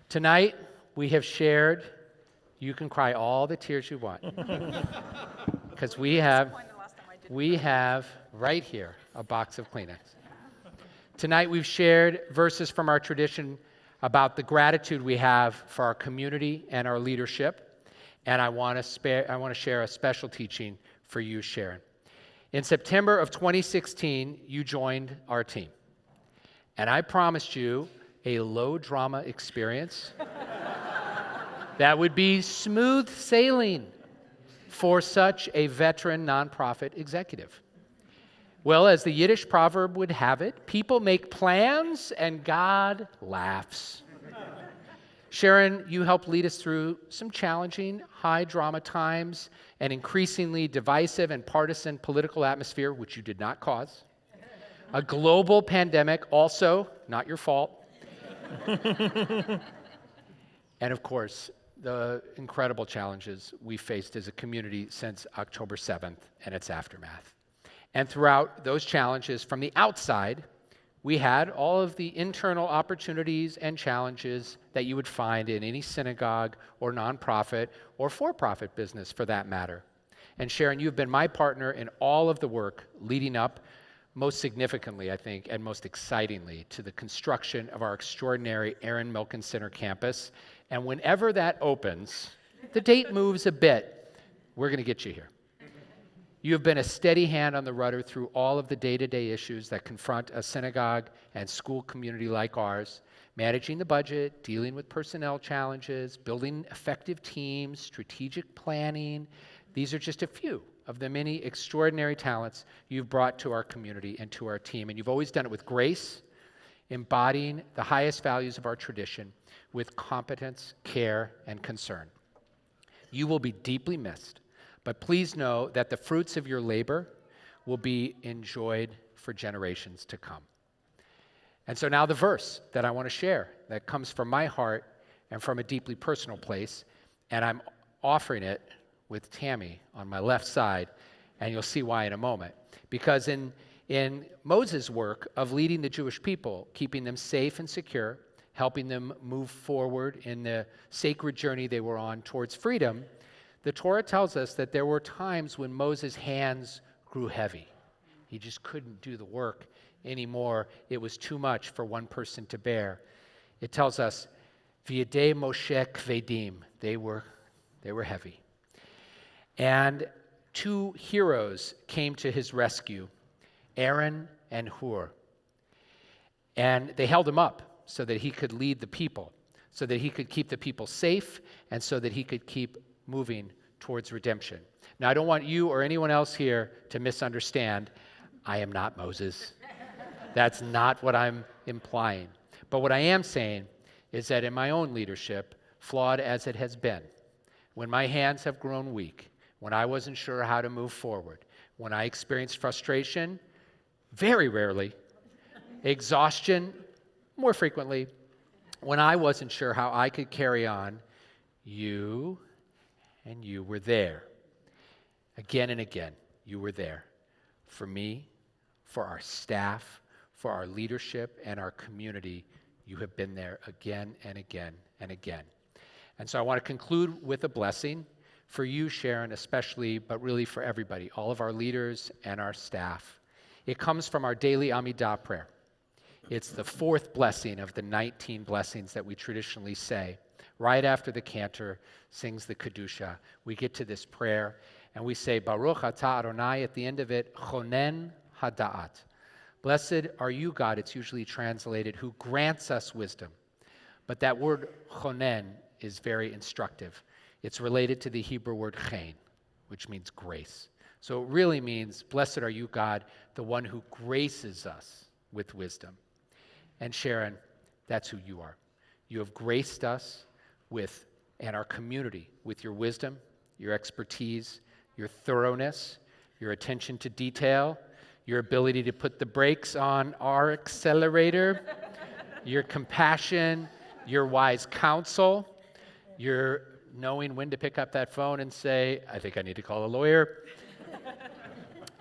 Tonight, we have shared, you can cry all the tears you want, because we have right here a box of Kleenex. Tonight, we've shared verses from our tradition about the gratitude we have for our community and our leadership, and I want to share a special teaching for you, Sharon. In September of 2016, you joined our team, and I promised you a low-drama experience that would be smooth sailing for such a veteran nonprofit executive. Well, as the Yiddish proverb would have it, people make plans and God laughs. Sharon, you helped lead us through some challenging, high-drama times, an increasingly divisive and partisan political atmosphere, which you did not cause, a global pandemic, also not your fault, and of course, the incredible challenges we faced as a community since October 7th and its aftermath. And throughout those challenges from the outside, we had all of the internal opportunities and challenges that you would find in any synagogue or nonprofit or for-profit business for that matter. And Sharon, you've been my partner in all of the work leading up, most significantly, I think, and most excitingly, to the construction of our extraordinary Aaron Milken Center campus. And whenever that opens, the date moves a bit, we're going to get you here. You have been a steady hand on the rudder through all of the day-to-day issues that confront a synagogue and school community like ours, managing the budget, dealing with personnel challenges, building effective teams, strategic planning. These are just a few of the many extraordinary talents you've brought to our community and to our team. And you've always done it with grace, embodying the highest values of our tradition with competence, care, and concern. You will be deeply missed, but please know that the fruits of your labor will be enjoyed for generations to come. And so now the verse that I want to share that comes from my heart and from a deeply personal place, and I'm offering it with Tammy on my left side, and you'll see why in a moment. Because in Moses' work of leading the Jewish people, keeping them safe and secure, helping them move forward in the sacred journey they were on towards freedom, the Torah tells us that there were times when Moses' hands grew heavy. He just couldn't do the work anymore. It was too much for one person to bear. It tells us, V'yadei Moshe kvedim, they were heavy. And two heroes came to his rescue, Aaron and Hur. And they held him up so that he could lead the people, so that he could keep the people safe, and so that he could keep moving towards redemption. Now, I don't want you or anyone else here to misunderstand. I am not Moses. That's not what I'm implying. But what I am saying is that in my own leadership, flawed as it has been, when my hands have grown weak, when I wasn't sure how to move forward, when I experienced frustration, very rarely, exhaustion, more frequently, when I wasn't sure how I could carry on, you were there. Again and again, you were there. For me, for our staff, for our leadership and our community, you have been there again and again and again. And so I want to conclude with a blessing for you, Sharon, especially, but really for everybody, all of our leaders and our staff. It comes from our daily Amidah prayer. It's the fourth blessing of the 19 blessings that we traditionally say. Right after the cantor sings the Kedusha, we get to this prayer, and we say, Baruch atah Adonai, at the end of it, Chonen hada'at. Blessed are you, God, it's usually translated, who grants us wisdom. But that word chonen is very instructive. It's related to the Hebrew word chen, which means grace. So it really means, blessed are you, God, the one who graces us with wisdom. And Sharon, that's who you are. You have graced us with, and our community, with your wisdom, your expertise, your thoroughness, your attention to detail, your ability to put the brakes on our accelerator, your compassion, your wise counsel, your knowing when to pick up that phone and say, I think I need to call a lawyer,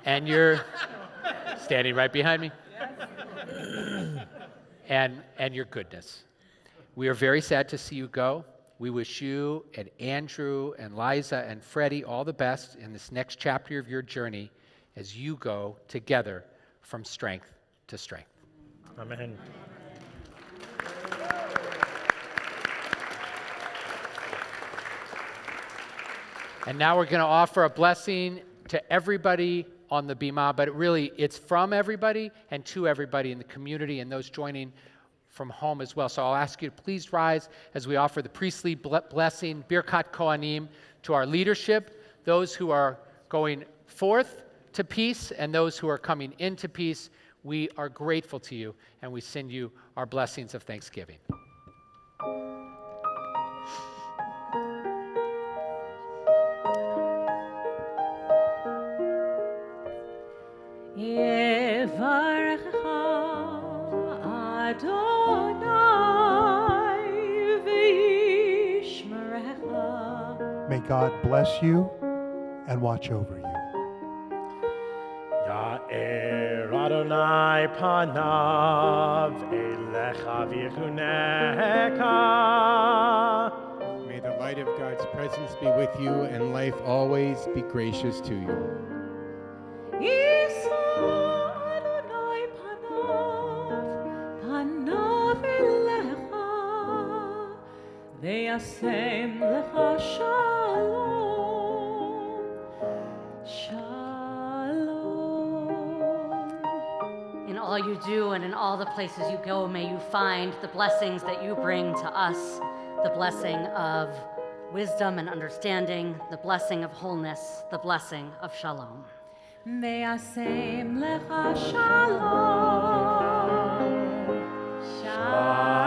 and you're standing right behind me, and your goodness. We are very sad to see you go. We wish you and Andrew and Liza and Freddie all the best in this next chapter of your journey as you go together from strength to strength. Amen. And now we're going to offer a blessing to everybody on the Bima, but it's from everybody and to everybody in the community and those joining from home as well. So I'll ask you to please rise as we offer the priestly blessing, Birkat Kohanim, to our leadership, those who are going forth to peace and those who are coming into peace. We are grateful to you, and we send you our blessings of thanksgiving. May God bless you and watch over you. Ya'er Adonai panav elecha v'yechuneka. May the light of God's presence be with you and life always be gracious to you. Ve'asem lecha shalom, shalom. In all you do and in all the places you go, may you find the blessings that you bring to us, the blessing of wisdom and understanding, the blessing of wholeness, the blessing of shalom. Ve'asem lecha shalom, shalom.